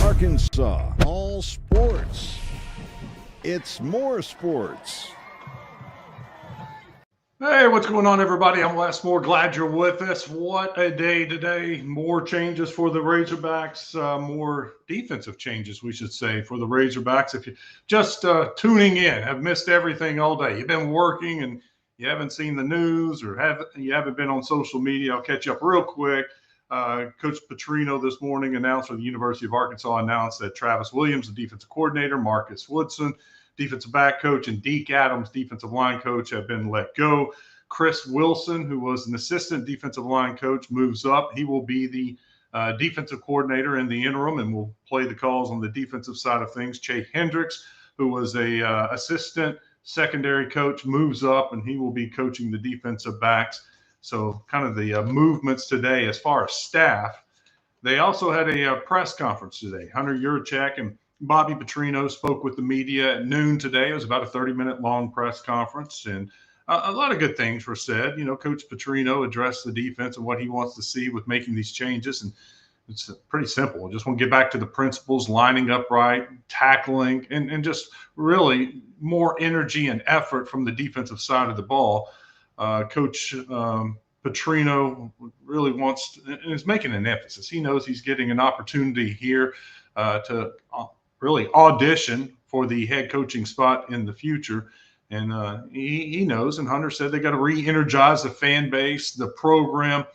Arkansas, all sports. It's more sports. Hey, what's going on, everybody? I'm Wes Moore. Glad you're with us. What a day today. More changes for the Razorbacks, more defensive changes, we should say, for the Razorbacks. If you're just tuning in, have missed everything all day, you've been working and you haven't seen the news or you haven't been on social media, I'll catch you up real quick. Coach Petrino this morning announced, or the University of Arkansas announced, that Travis Williams, the defensive coordinator, Marcus Woodson, defensive back coach, and Deke Adams, defensive line coach, have been let go. Chris Wilson, who was an assistant defensive line coach, moves up. He will be the defensive coordinator in the interim and will play the calls on the defensive side of things. Che Hendricks, who was a assistant secondary coach, moves up, and he will be coaching the defensive backs. So kind of the movements today as far as staff. They also had a press conference today. Hunter Yurachek and Bobby Petrino spoke with the media at noon today. It was about a 30-minute long press conference, and a lot of good things were said. You know, Coach Petrino addressed the defense and what he wants to see with making these changes, and it's pretty simple. Just want to get back to the principles, lining up right, tackling, and just really more energy and effort from the defensive side of the ball. Coach Petrino really wants and is making an emphasis. He knows he's getting an opportunity here to really audition for the head coaching spot in the future. And he knows, and Hunter said they got to re-energize the fan base, the program.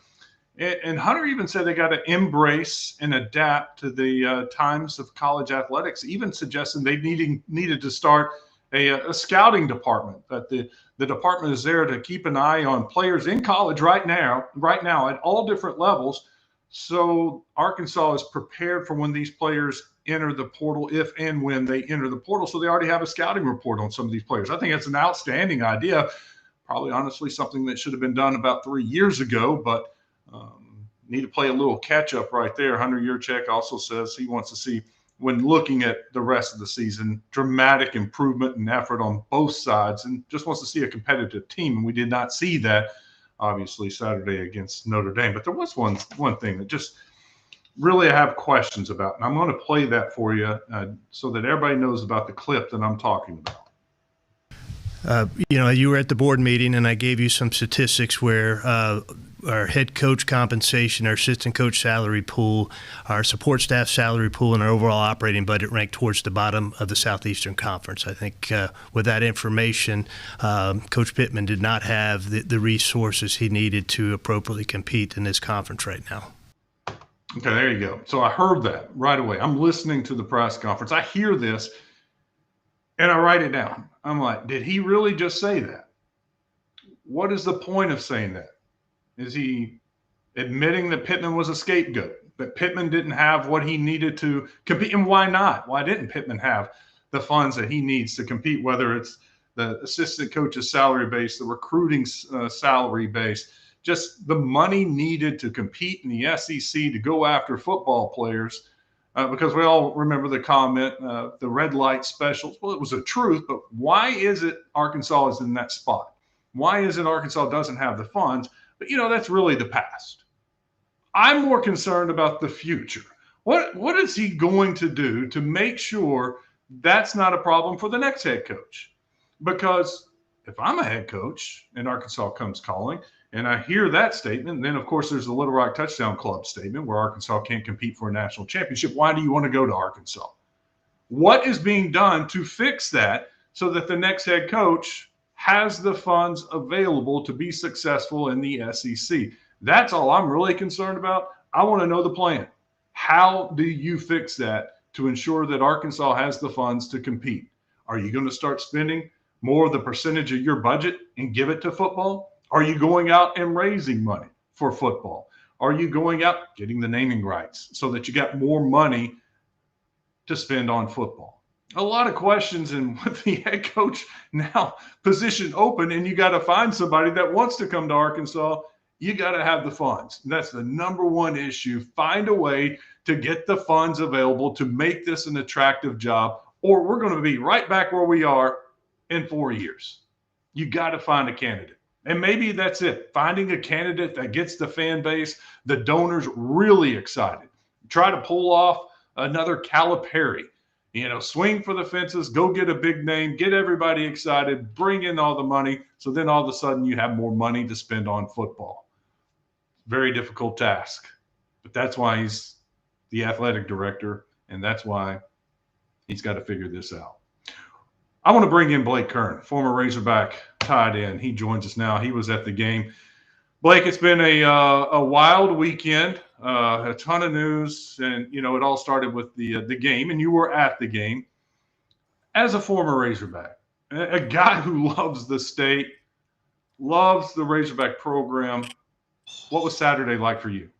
And Hunter even said they got to embrace and adapt to the times of college athletics, even suggesting they needed to start a scouting department, that the department is there to keep an eye on players in college right now at all different levels. So Arkansas is prepared for when these players enter the portal, if and when they enter the portal. So they already have a scouting report on some of these players. I think that's an outstanding idea. Probably, honestly, something that should have been done about 3 years ago, but need to play a little catch up right there. Hunter Yurachek also says he wants to see, when looking at the rest of the season, dramatic improvement and effort on both sides, and just wants to see a competitive team. And we did not see that, obviously, Saturday against Notre Dame. But there was one thing that just really I have questions about, and I'm going to play that for you so that everybody knows about the clip that I'm talking about. You were at the board meeting, and I gave you some statistics where our head coach compensation, our assistant coach salary pool, our support staff salary pool, and our overall operating budget ranked towards the bottom of the Southeastern Conference. I think with that information, Coach Pittman did not have the resources he needed to appropriately compete in this conference right now. Okay, there you go. So I heard that right away. I'm listening to the press conference. I hear this, and I write it down. I'm like, did he really just say that? What is the point of saying that? Is he admitting that Pittman was a scapegoat, that Pittman didn't have what he needed to compete? And why not? Why didn't Pittman have the funds that he needs to compete, whether it's the assistant coach's salary base, the recruiting salary base, just the money needed to compete in the SEC to go after football players? Because we all remember the comment, the red light specials. Well, it was the truth, but why is it Arkansas is in that spot? Why is it Arkansas doesn't have the funds? But, that's really the past. I'm more concerned about the future. What is he going to do to make sure that's not a problem for the next head coach? Because if I'm a head coach and Arkansas comes calling and I hear that statement, then, of course, there's the Little Rock Touchdown Club statement where Arkansas can't compete for a national championship. Why do you want to go to Arkansas? What is being done to fix that so that the next head coach has the funds available to be successful in the SEC? That's all I'm really concerned about. I want to know the plan. How do you fix that to ensure that Arkansas has the funds to compete? Are you going to start spending more of the percentage of your budget and give it to football? Are you going out and raising money for football? Are you going out getting the naming rights so that you got more money to spend on football? A lot of questions, and with the head coach now position open, and you got to find somebody that wants to come to Arkansas, you got to have the funds. That's the number one issue. Find a way to get the funds available to make this an attractive job, or we're going to be right back where we are in 4 years. You got to find a candidate. And maybe that's it. Finding a candidate that gets the fan base, the donors really excited. Try to pull off another Calipari. Swing for the fences, go get a big name, get everybody excited, bring in all the money. So then all of a sudden you have more money to spend on football. Very difficult task. But that's why he's the athletic director, and that's why he's got to figure this out. I want to bring in Blake Kern, former Razorback tight end. He joins us now. He was at the game. Blake, it's been a wild weekend, a ton of news, and it all started with the game, and you were at the game. As a former Razorback, a guy who loves the state, loves the Razorback program, what was Saturday like for you?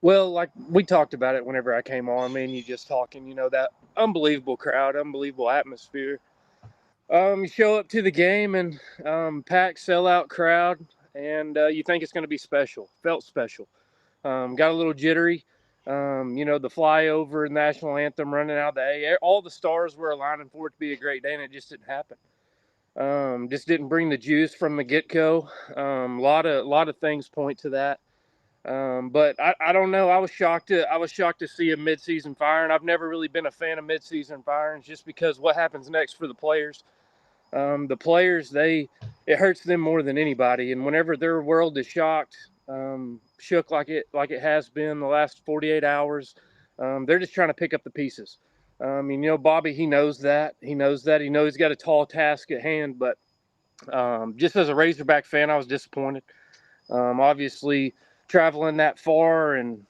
Well, like we talked about it whenever I came on, me and you just talking, that unbelievable crowd, unbelievable atmosphere. You show up to the game and packed sellout crowd, and you think it's going to be special. Felt special. Got a little jittery. The flyover, national anthem, running out the A. All the stars were aligning for it to be a great day, and it just didn't happen. Just didn't bring the juice from the get-go. A lot of things point to that. But I don't know. I was shocked to see a midseason firing. I've never really been a fan of midseason firings just because what happens next for the players. The players, it hurts them more than anybody. And whenever their world is shook like it has been the last 48 hours, they're just trying to pick up the pieces. Bobby, he knows that. He knows he's got a tall task at hand. But just as a Razorback fan, I was disappointed. Obviously, traveling that far and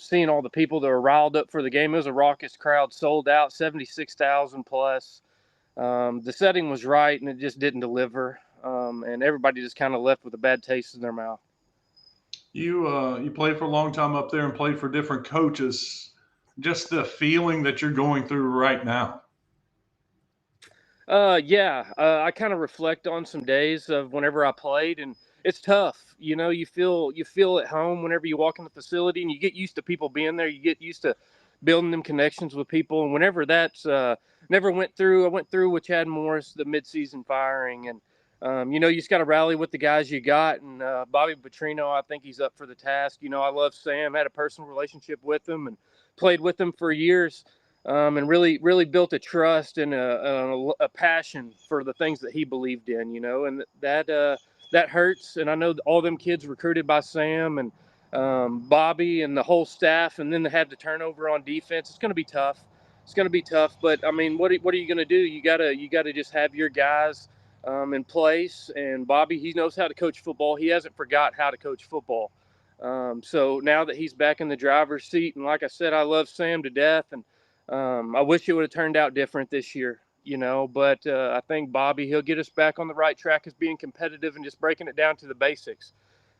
seeing all the people that were riled up for the game. It was a raucous crowd, sold out, 76,000 plus. The setting was right, and it just didn't deliver. And everybody just kind of left with a bad taste in their mouth. You played for a long time up there and played for different coaches. Just the feeling that you're going through right now. I kind of reflect on some days of whenever I played, and it's tough. You feel at home whenever you walk in the facility, and you get used to people being there. You get used to building them connections with people, and whenever that's never went through. I went through with Chad Morris, the midseason firing, and you just got to rally with the guys you got. And Bobby Petrino, I think he's up for the task. I love Sam, had a personal relationship with him, and played with him for years. And really built a trust and a passion for the things that he believed in, and that hurts. And I know all them kids recruited by Sam and Bobby and the whole staff, and then they had the turnover on defense. It's going to be tough. But I mean, what are you going to do? You gotta just have your guys in place. And Bobby, he knows how to coach football. He hasn't forgot how to coach football. So now that he's back in the driver's seat, and like I said, I love Sam to death, and I wish it would have turned out different this year, but I think Bobby, he'll get us back on the right track as being competitive and just breaking it down to the basics.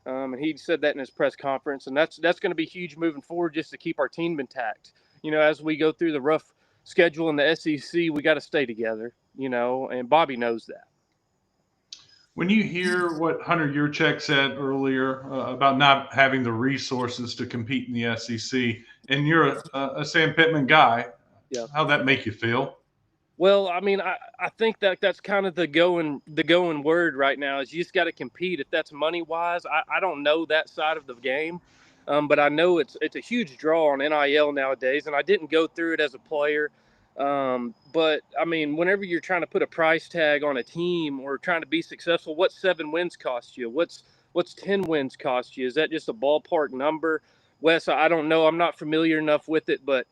And he said that in his press conference, and that's going to be huge moving forward just to keep our team intact. As we go through the rough schedule in the SEC, we got to stay together, and Bobby knows that. When you hear what Hunter Yurchek said earlier about not having the resources to compete in the SEC, and you're a Sam Pittman guy, yeah, how'd that make you feel? Well, I mean, I think that's kind of the going word right now is you just got to compete. If that's money wise, I don't know that side of the game, but I know it's a huge draw on NIL nowadays, and I didn't go through it as a player. But I mean, whenever you're trying to put a price tag on a team or trying to be successful, what 7 wins cost you? What's 10 wins cost you? Is that just a ballpark number? Wes, I don't know. I'm not familiar enough with it, but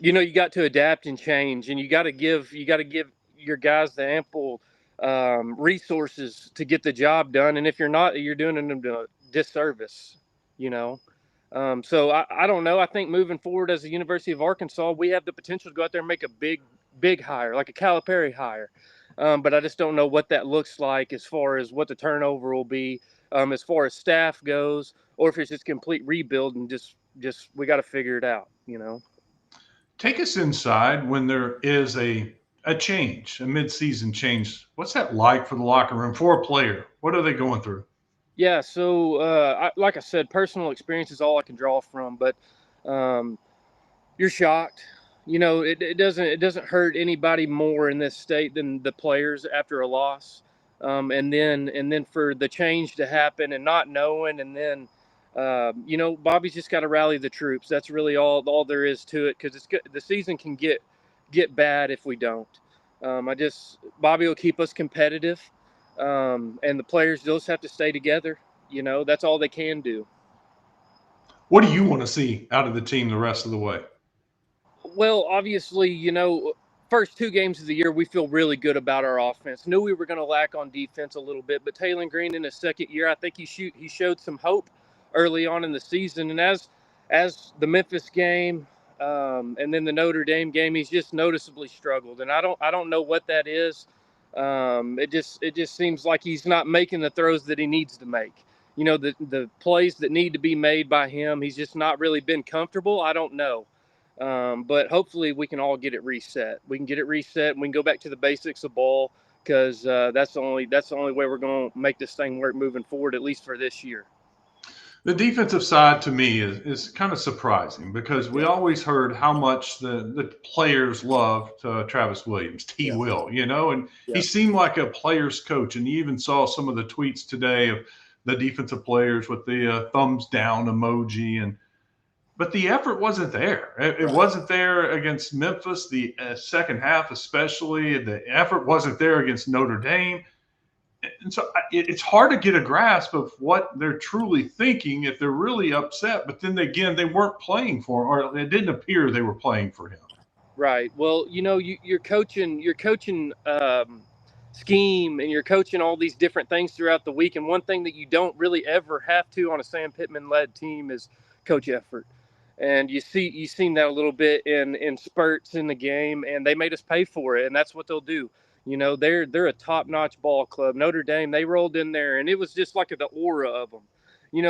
you got to adapt and change, and you got to give your guys the ample resources to get the job done. And if you're not, you're doing them a disservice, So I don't know. I think moving forward as the University of Arkansas, we have the potential to go out there and make a big hire, like a Calipari hire. But I just don't know what that looks like as far as what the turnover will be, as far as staff goes, or if it's just complete rebuild and just we got to figure it out, Take us inside when there is a change, a mid-season change. What's that like for the locker room, for a player? What are they going through? Yeah, so like I said, personal experience is all I can draw from, but you're shocked. It doesn't hurt anybody more in this state than the players after a loss, and then for the change to happen and not knowing, and then Bobby's just got to rally the troops. That's really all there is to it, because the season can get bad if we don't. Bobby will keep us competitive, and the players just have to stay together. That's all they can do. What do you want to see out of the team the rest of the way? Well, obviously, first 2 games of the year, we feel really good about our offense. Knew we were going to lack on defense a little bit, but Taylor Green in his second year, I think he showed some hope early on in the season. And as the Memphis game, and then the Notre Dame game, he's just noticeably struggled. And I don't know what that is. It just seems like he's not making the throws that he needs to make. The plays that need to be made by him, he's just not really been comfortable. I don't know. But hopefully we can all get it reset. We can get it reset and we can go back to the basics of ball, because that's the only way we're going to make this thing work moving forward, at least for this year. The defensive side to me is kind of surprising, because we always heard how much the players loved Travis Williams, Will, and he seemed like a player's coach. And you even saw some of the tweets today of the defensive players with the thumbs down emoji. But the effort wasn't there. It wasn't there against Memphis, the second half especially. The effort wasn't there against Notre Dame. And so it's hard to get a grasp of what they're truly thinking if they're really upset. But then again, they weren't playing for him, or it didn't appear they were playing for him. Right. Well, you're coaching scheme, and you're coaching all these different things throughout the week. And one thing that you don't really ever have to on a Sam Pittman-led team is coach effort. And you've seen that a little bit in spurts in the game, and they made us pay for it. And that's what they'll do. They're a top-notch ball club. Notre Dame, they rolled in there, and it was just like the aura of them.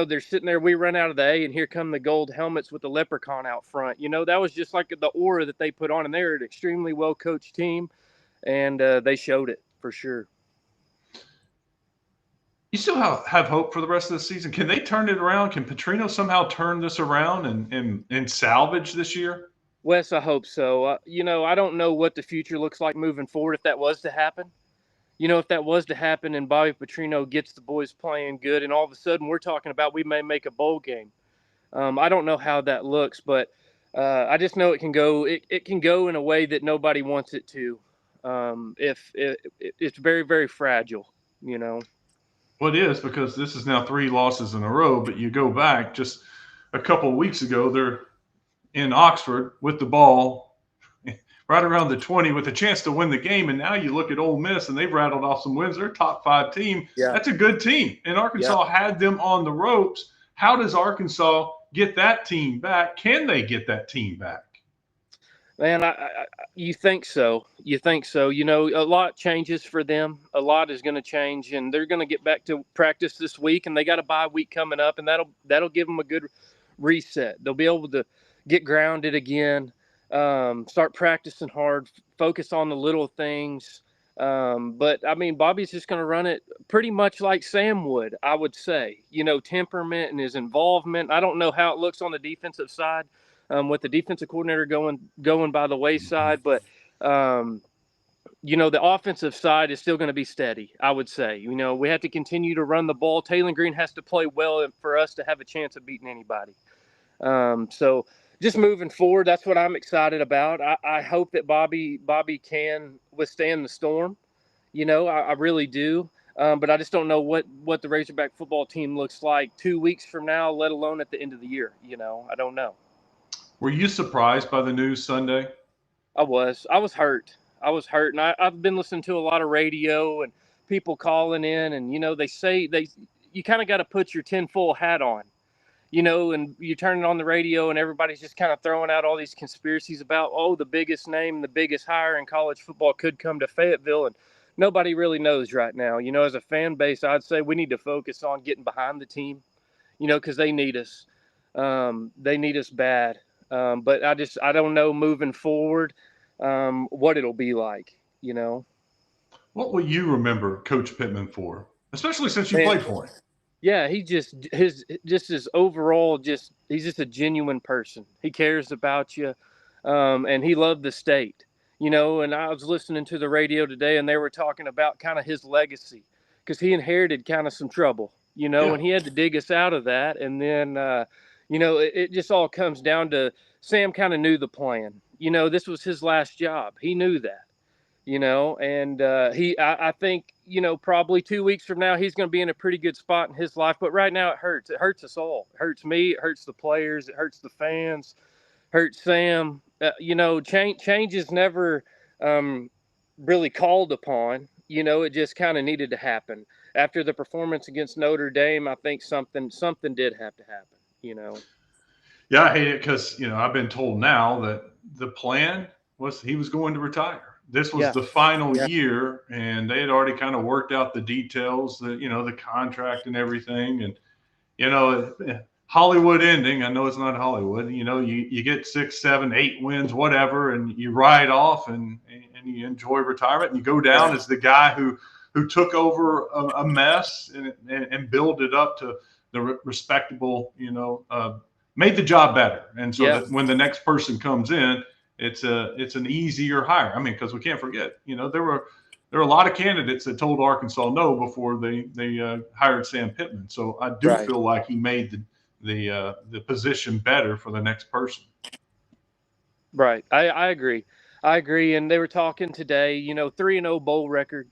They're sitting there. We run out of the A, and here come the gold helmets with the leprechaun out front. That was just like the aura that they put on, and they're an extremely well-coached team, and they showed it for sure. You still have hope for the rest of the season. Can they turn it around? Can Petrino somehow turn this around and salvage this year? Wes, I hope so. I don't know what the future looks like moving forward if that was to happen. If that was to happen and Bobby Petrino gets the boys playing good, and all of a sudden we're talking about we may make a bowl game. I don't know how that looks, but I just know it can go. It can go in a way that nobody wants it to. If it's very, very fragile, Well, it is, because this is now 3 losses in a row. But you go back just a couple of weeks ago, they're in Oxford with the ball right around the 20 with a chance to win the game. And now you look at Ole Miss, and they've rattled off some wins. They're a top 5 team. Yeah. That's a good team. And Arkansas had them on the ropes. How does Arkansas get that team back? Can they get that team back? Man, you think so. A lot changes for them. A lot is going to change, and they're going to get back to practice this week, and they got a bye week coming up, and that'll give them a good reset. They'll be able to get grounded again, start practicing hard, focus on the little things. But, Bobby's just going to run it pretty much like Sam would, I would say. Temperament and his involvement. I don't know how it looks on the defensive side. With the defensive coordinator going by the wayside, but the offensive side is still going to be steady, I would say. We have to continue to run the ball. Taylor Green has to play well for us to have a chance of beating anybody. So just moving forward, that's what I'm excited about. I hope that Bobby can withstand the storm. I really do. But I just don't know what the Razorback football team looks like 2 weeks from now, let alone at the end of the year. I don't know. Were you surprised by the news Sunday? I was hurt. And I've been listening to a lot of radio and people calling in, and they say you kind of got to put your tinfoil hat on, and you turn it on the radio, and everybody's just kind of throwing out all these conspiracies about the biggest name, the biggest hire in college football could come to Fayetteville, and nobody really knows right now. As a fan base, I'd say we need to focus on getting behind the team, because they need us. They need us bad. But I don't know moving forward what it'll be like, What will you remember Coach Pittman for, especially since you played for him? Yeah, his overall he's just a genuine person. He cares about you, and he loved the state, And I was listening to the radio today, and they were talking about kind of his legacy, because he inherited kind of some trouble, and he had to dig us out of that. And then, it just all comes down to Sam kind of knew the plan. This was his last job. He knew that, and I think, probably 2 weeks from now, he's going to be in a pretty good spot in his life. But right now it hurts. It hurts us all. It hurts me. It hurts the players. It hurts the fans. Hurts Sam. Change is never really called upon. It just kind of needed to happen. After the performance against Notre Dame, I think something did have to happen, Yeah, I hate it because, I've been told now that the plan was he was going to retire. This was the final year, and they had already kind of worked out the details, the contract and everything. And, Hollywood ending, I know it's not Hollywood, you get 6, 7, 8 wins, whatever, and you ride off and you enjoy retirement, and you go down as the guy who took over a mess and build it up to the respectable, made the job better. And so that when the next person comes in, it's an easier hire. I mean, because we can't forget, there were a lot of candidates that told Arkansas no before they hired Sam Pittman. So I do feel like he made the position better for the next person. Right. I agree. And they were talking today, 3-0 bowl record.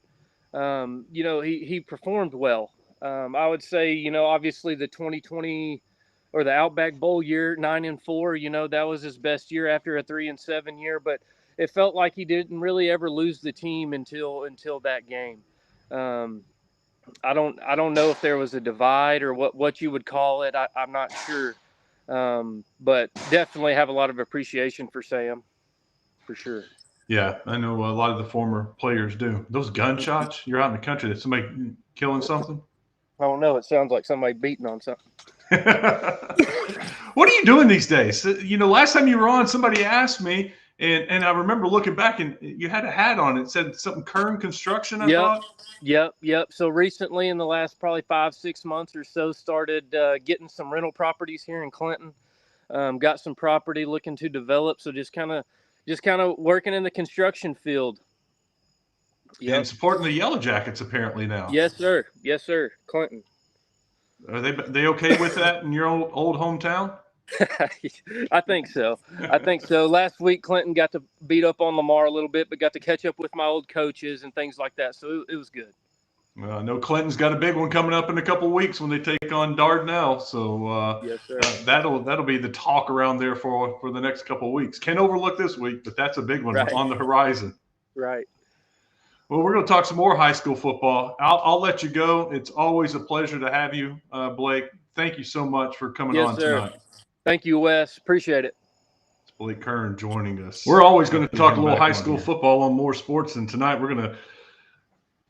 He performed well. I would say, obviously the 2020 or the Outback Bowl year, 9-4, that was his best year after a 3-7 year, but it felt like he didn't really ever lose the team until that game. I don't know if there was a divide or what you would call it. I'm not sure. But definitely have a lot of appreciation for Sam, for sure. Yeah, I know a lot of the former players do. Those gunshots, you're out in the country, that somebody killing something? I don't know. It sounds like somebody beating on something. What are you doing these days? Last time you were on, somebody asked me, and I remember looking back, and you had a hat on. It said something Kern Construction, I thought. Yep. So recently, in the last probably 5-6 months or so, started getting some rental properties here in Clinton. Got some property looking to develop. So just kind of working in the construction field. Yep. And supporting the Yellow Jackets apparently now. Yes, sir. Clinton. Are they okay with that in your old hometown? I think so. Last week, Clinton got to beat up on Lamar a little bit, but got to catch up with my old coaches and things like that. So it was good. I know Clinton's got a big one coming up in a couple of weeks when they take on Dardanelle. So yes, sir. That'll be the talk around there for the next couple of weeks. Can't overlook this week, but that's a big one on the horizon. Right. Well, we're going to talk some more high school football. I'll let you go. It's always a pleasure to have you, Blake. Thank you so much for coming on tonight. Thank you, Wes. Appreciate it. It's Blake Kern joining us. We're always going to talk a little high school football on More Sports, and tonight we're going to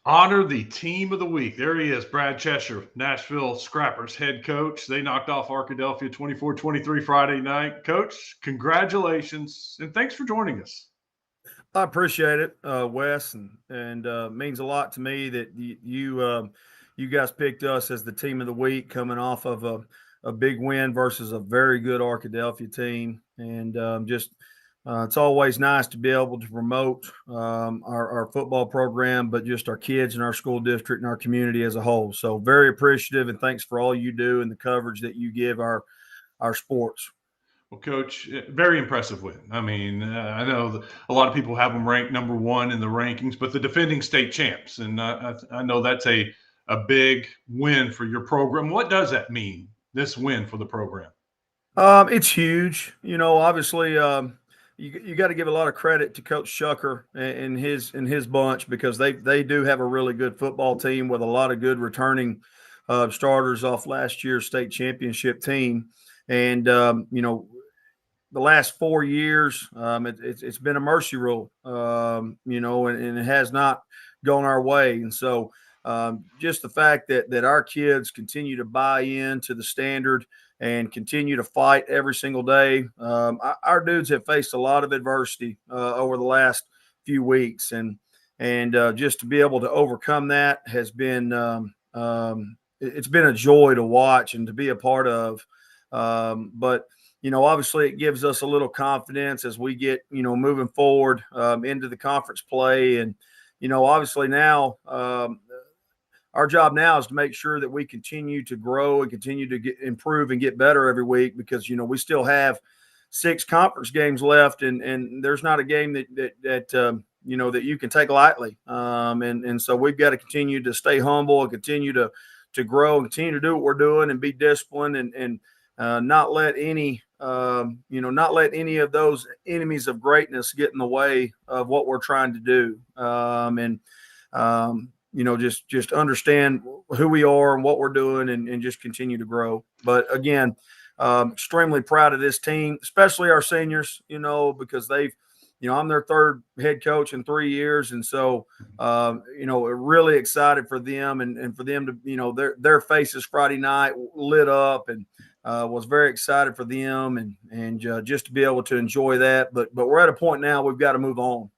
honor the team of the week. There he is, Brad Chesshir, Nashville Scrappers head coach. They knocked off Arkadelphia 24-23 Friday night. Coach, congratulations, and thanks for joining us. I appreciate it, Wes, and means a lot to me that you guys picked us as the team of the week, coming off of a big win versus a very good Arkadelphia team, and it's always nice to be able to promote our football program, but just our kids and our school district and our community as a whole. So very appreciative, and thanks for all you do and the coverage that you give our sports. Well, Coach, very impressive win. I mean, I know a lot of people have them ranked number 1 in the rankings, but the defending state champs, and I know that's a big win for your program. What does that mean, this win for the program? It's huge. Obviously, you got to give a lot of credit to Coach Shucker and his bunch, because they do have a really good football team with a lot of good returning starters off last year's state championship team. And, the last 4 years, it's been a mercy rule, and it has not gone our way. And so just the fact that our kids continue to buy into the standard and continue to fight every single day. Our dudes have faced a lot of adversity over the last few weeks, and just to be able to overcome that has been it's been a joy to watch and to be a part of. But obviously it gives us a little confidence as we get, moving forward into the conference play. And, obviously now our our job now is to make sure that we continue to grow and continue to improve and get better every week, because, we still have 6 conference games left, and there's not a game that that you can take lightly. And so we've got to continue to stay humble and continue to grow and continue to do what we're doing and be disciplined, and not let any not let any of those enemies of greatness get in the way of what we're trying to do. Just understand who we are and what we're doing, and just continue to grow. But again, extremely proud of this team, especially our seniors, because they've, I'm their 3rd head coach in 3 years. And so, really excited for them, and for them to, their faces Friday night lit up, and was very excited for them, and just to be able to enjoy that. But we're at a point now, we've got to move on.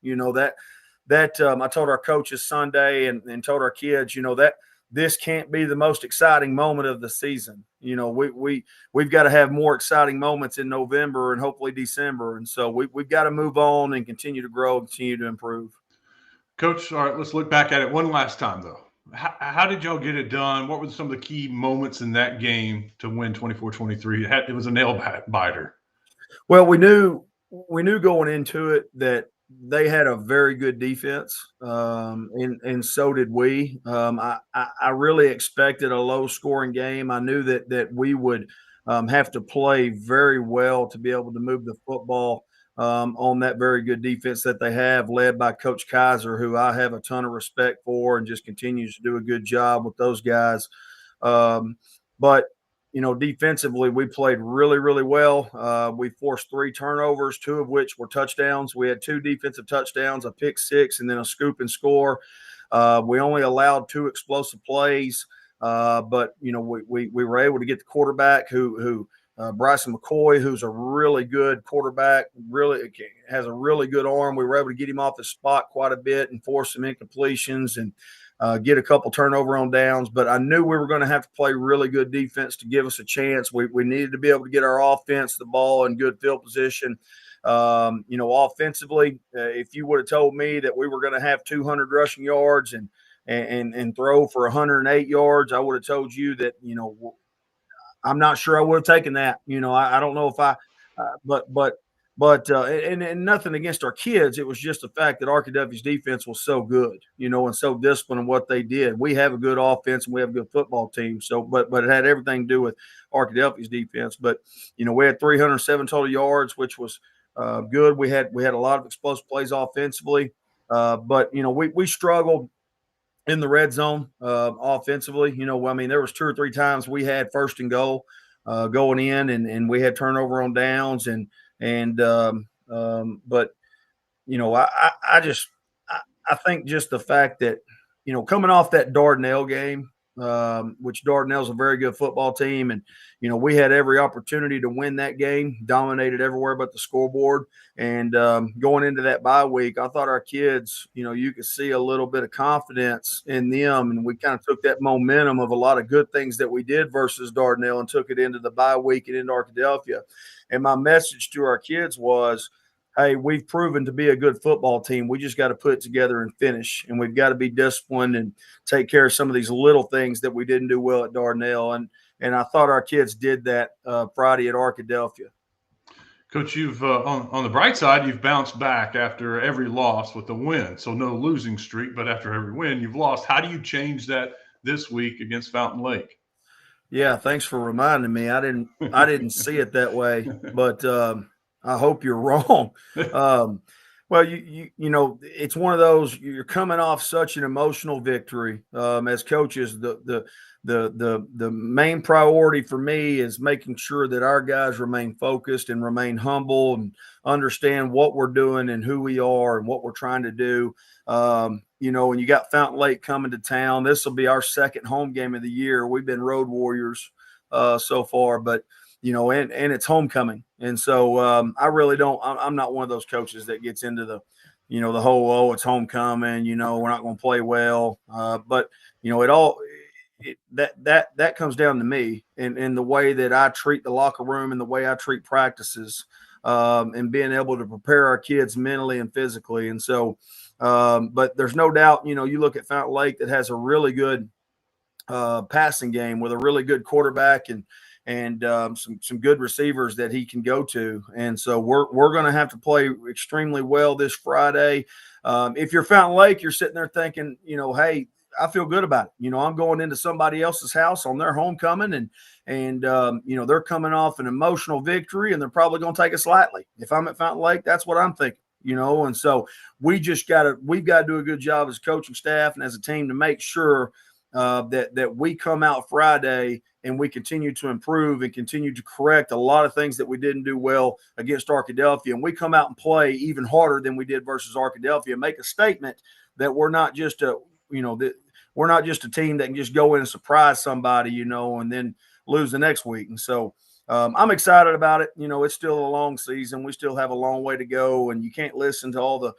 I told our coaches Sunday, and told our kids, that this can't be the most exciting moment of the season. We've got to have more exciting moments in November and hopefully December. And so we've got to move on and continue to grow and continue to improve. Coach, all right, let's look back at it one last time, though. How did y'all get it done? What were some of the key moments in that game to win 24-23? It was a nail biter. Well, we knew going into it that they had a very good defense, and so did we. I really expected a low-scoring game. I knew that we would have to play very well to be able to move the football on that very good defense that they have, led by Coach Kaiser, who I have a ton of respect for and just continues to do a good job with those guys. But defensively, we played really, really well. We forced 3 turnovers, 2 of which were touchdowns. We had 2 defensive touchdowns, a pick 6, and then a scoop and score. We only allowed 2 explosive plays, but we were able to get the quarterback, who Bryson McCoy, who's a really good quarterback, really has a really good arm. We were able to get him off the spot quite a bit and force some incompletions and get a couple turnover on downs. But I knew we were going to have to play really good defense to give us a chance. We needed to be able to get our offense the ball in good field position. Offensively, if you would have told me that we were going to have 200 rushing yards and throw for 108 yards, I would have told you that, I'm not sure I would have taken that. I don't know if and nothing against our kids. It was just the fact that RKW's defense was so good, and so disciplined in what they did. We have a good offense and we have a good football team. So, but it had everything to do with RKW's defense. But, we had 307 total yards, which was good. We had a lot of explosive plays offensively. But we struggled in the red zone offensively. There was 2 or 3 times we had 1st and goal going in, and we had turnover on downs, but I think just the fact that coming off that Dardanelle game, which Dardanelle's a very good football team, and we had every opportunity to win that game, dominated everywhere but the scoreboard. And going into that bye week, I thought our kids, you could see a little bit of confidence in them, and we kind of took that momentum of a lot of good things that we did versus Dardanelle and took it into the bye week and into Arkadelphia. And my message to our kids was, hey, we've proven to be a good football team. We just got to put it together and finish. And we've got to be disciplined and take care of some of these little things that we didn't do well at Dardanelle. And I thought our kids did that Friday at Arkadelphia. Coach, you've on the bright side, you've bounced back after every loss with a win. So no losing streak, but after every win, you've lost. How do you change that this week against Fountain Lake? Yeah, thanks for reminding me. I didn't see it that way, but I hope you're wrong. Well, it's one of those, you're coming off such an emotional victory. As coaches, the main priority for me is making sure that our guys remain focused and remain humble and understand what we're doing and who we are and what we're trying to do. When you got Fountain Lake coming to town, this will be our 2nd home game of the year. We've been road warriors so far, but and it's homecoming. And so I'm not one of those coaches that gets into the whole, it's homecoming, we're not going to play well. But that comes down to me and the way that I treat the locker room and the way I treat practices, and being able to prepare our kids mentally and physically. And so, but there's no doubt, you look at Fountain Lake that has a really good passing game with a really good quarterback and some good receivers that he can go to. And so we're going to have to play extremely well this Friday. If you're Fountain Lake, you're sitting there thinking, hey, I feel good about it. I'm going into somebody else's house on their homecoming, and they're coming off an emotional victory, and they're probably going to take us lightly. If I'm at Fountain Lake, that's what I'm thinking. And so we've got to do a good job as coaching staff and as a team to make sure that we come out Friday and we continue to improve and continue to correct a lot of things that we didn't do well against Arkadelphia. And we come out and play even harder than we did versus Arkadelphia and make a statement that we're not just a team that can just go in and surprise somebody, and then lose the next week. And so I'm excited about it. It's still a long season. We still have a long way to go, and you can't listen to all the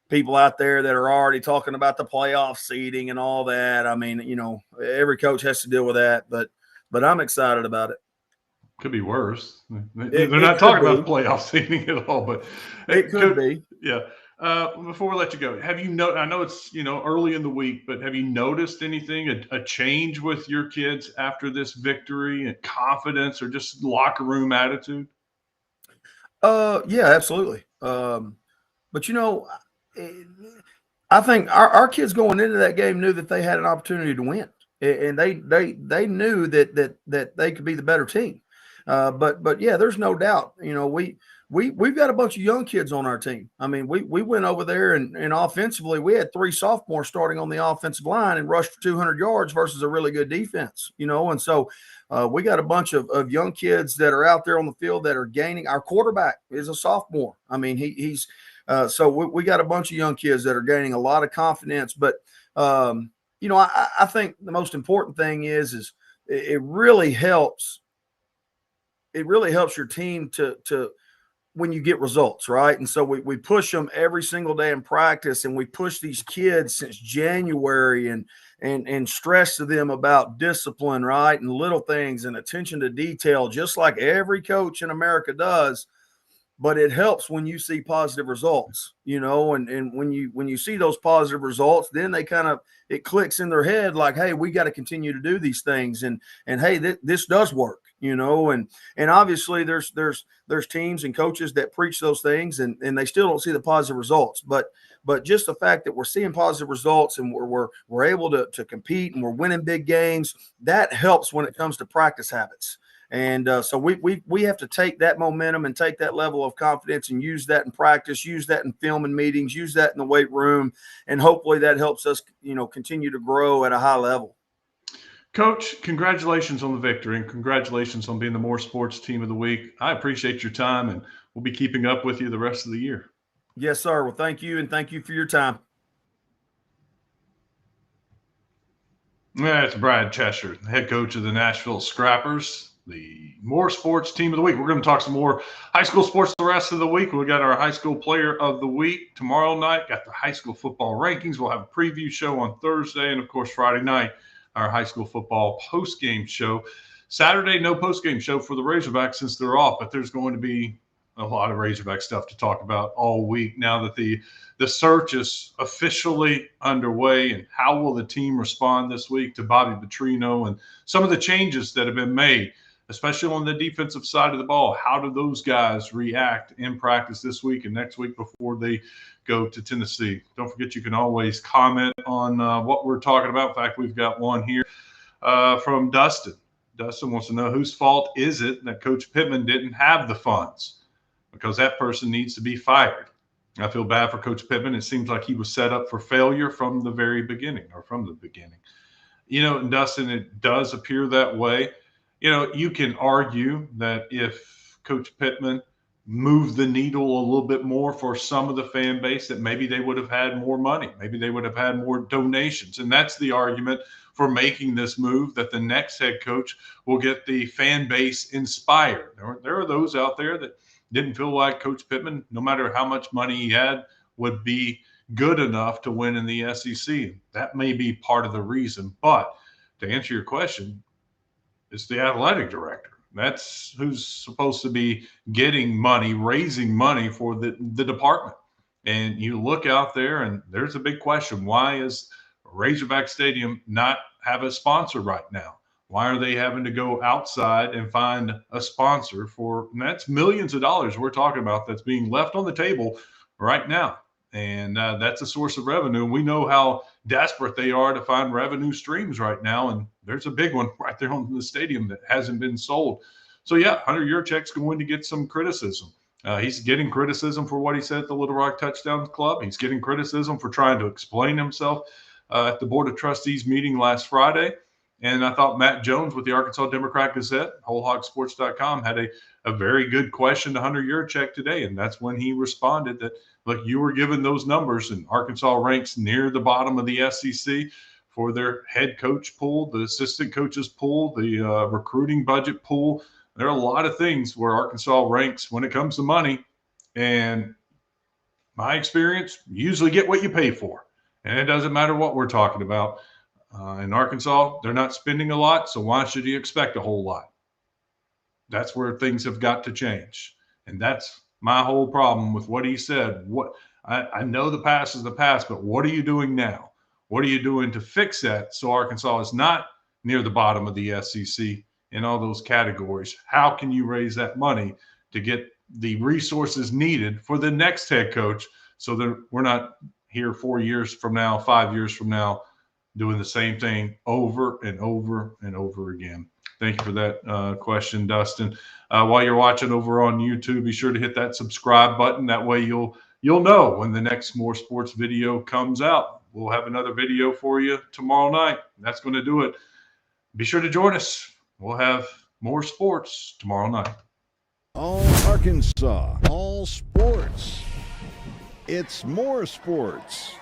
people out there that are already talking about the playoff seeding and all that. I mean, every coach has to deal with that, but I'm excited about it. Could be worse. They're not talking about playoff seeding at all, but it could be. Yeah. Before we let you go, have you I know it's early in the week, but have you noticed anything, a change with your kids after this victory, and confidence or just locker room attitude? Yeah, absolutely. But I think our kids going into that game knew that they had an opportunity to win, and they knew that they could be the better team. But yeah, there's no doubt. We've got a bunch of young kids on our team. I mean, we went over there and offensively, we had 3 sophomores starting on the offensive line and rushed for 200 yards versus a really good defense. And so we got a bunch of young kids that are out there on the field that are gaining. Our quarterback is a sophomore. I mean, he's so we got a bunch of young kids that are gaining a lot of confidence. But I think the most important thing is it really helps. It really helps your team to when you get results, right? And so we push them every single day in practice, and we push these kids since January and stress to them about discipline, right? And little things and attention to detail, just like every coach in America does. But it helps when you see positive results, and when you see those positive results, then it clicks in their head like, hey, we got to continue to do these things. And hey, this does work, and obviously there's teams and coaches that preach those things and they still don't see the positive results. But just the fact that we're seeing positive results and we're able to compete and we're winning big games, that helps when it comes to practice habits. And so we have to take that momentum and take that level of confidence and use that in practice, use that in film and meetings, use that in the weight room, and hopefully that helps us, continue to grow at a high level. Coach, congratulations on the victory and congratulations on being the More Sports Team of the Week. I appreciate your time, and we'll be keeping up with you the rest of the year. Yes, sir. Well, thank you, and thank you for your time. That's Brad Chesshir, the head coach of the Nashville Scrappers, the More Sports Team of the Week. We're going to talk some more high school sports the rest of the week. We got our high school player of the week tomorrow night, got the high school football rankings. We'll have a preview show on Thursday, and of course Friday night, our high school football post-game show. Saturday, no post-game show for the Razorbacks since they're off, but there's going to be a lot of Razorback stuff to talk about all week now that the search is officially underway. And how will the team respond this week to Bobby Petrino and some of the changes that have been made, especially on the defensive side of the ball? How do those guys react in practice this week and next week before they go to Tennessee? Don't forget, you can always comment on what we're talking about. In fact, we've got one here from Dustin. Dustin wants to know, whose fault is it that Coach Pittman didn't have the funds? Because that person needs to be fired. I feel bad for Coach Pittman. It seems like he was set up for failure from the beginning. And Dustin, it does appear that way. You can argue that if Coach Pittman moved the needle a little bit more for some of the fan base, that maybe they would have had more money. Maybe they would have had more donations. And that's the argument for making this move, that the next head coach will get the fan base inspired. There are those out there that didn't feel like Coach Pittman, no matter how much money he had, would be good enough to win in the SEC. That may be part of the reason. But to answer your question, it's the athletic director. That's who's supposed to be getting money, raising money for the department. And you look out there, and there's a big question. Why is Razorback Stadium not have a sponsor right now? Why are they having to go outside and find a sponsor for, and that's millions of dollars we're talking about that's being left on the table right now. And that's a source of revenue. And we know how desperate they are to find revenue streams right now. And there's a big one right there on the stadium that hasn't been sold. So, yeah, Hunter Yurachek's going to get some criticism. He's getting criticism for what he said at the Little Rock Touchdown Club. He's getting criticism for trying to explain himself at the Board of Trustees meeting last Friday. And I thought Matt Jones with the Arkansas Democrat Gazette, WholeHogSports.com, had a very good question to Hunter Yurachek today. And that's when he responded that, look, you were given those numbers, and Arkansas ranks near the bottom of the SEC for their head coach pool, the assistant coaches pool, the recruiting budget pool. There are a lot of things where Arkansas ranks when it comes to money. And my experience, you usually get what you pay for. And it doesn't matter what we're talking about. In Arkansas, they're not spending a lot, so why should you expect a whole lot? That's where things have got to change. And that's my whole problem with what he said. I know the past is the past, but what are you doing now? What are you doing to fix that so Arkansas is not near the bottom of the SEC in all those categories? How can you raise that money to get the resources needed for the next head coach so that we're not here 4 years from now, 5 years from now, doing the same thing over and over and over again? Thank you for that question, Dustin. While you're watching over on YouTube, be sure to hit that subscribe button. That way you'll know when the next More Sports video comes out. We'll have another video for you tomorrow night. That's going to do it. Be sure to join us. We'll have more sports tomorrow night. All Arkansas, all sports. It's more sports.